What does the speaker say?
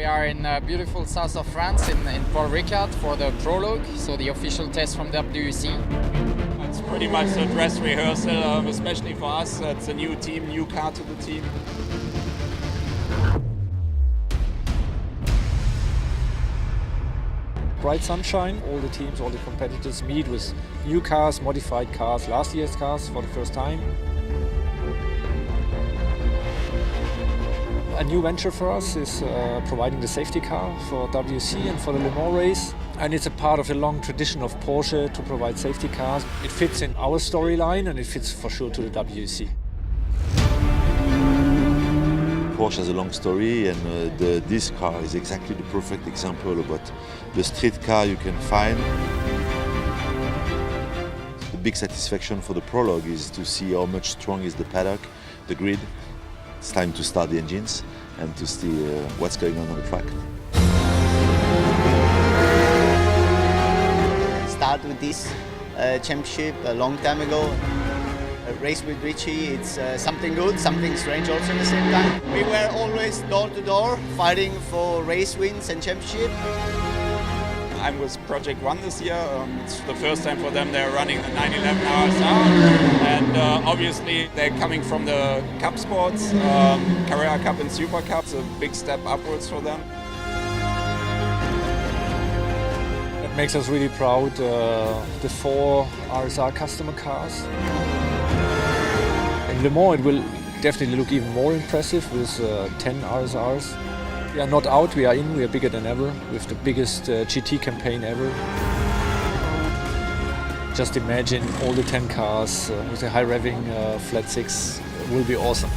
We are in beautiful south of France in Paul Ricard for the Prologue, so the official test from WEC. It's pretty much a dress rehearsal, especially for us. It's a new team, new car to the team. Bright sunshine, all the teams, all the competitors meet with new cars, modified cars, last year's cars for the first time. A new venture for us is providing the safety car for WEC and for the Le Mans race. And it's a part of a long tradition of Porsche to provide safety cars. It fits in our storyline and it fits for sure to the WEC. Porsche has a long story, and this car is exactly the perfect example of what the street car you can find. The big satisfaction for the Prologue is to see how much strong is the paddock, the grid. It's time to start the engines and to see what's going on the track. Start with this championship a long time ago. A race with Richie, it's something good, something strange also at the same time. We were always door to door, fighting for race wins and championship. I'm with Project One this year. It's the first time for them they're running the 911 RSR, and obviously they're coming from the Cup sports, Carrera Cup and Super Cup. It's a big step upwards for them. It makes us really proud, the 4 RSR customer cars. In Le Mans it will definitely look even more impressive with 10 RSRs. We are not out, we are in, we are bigger than ever, with the biggest GT campaign ever. Just imagine all the 10 cars with a high revving flat 6, it will be awesome.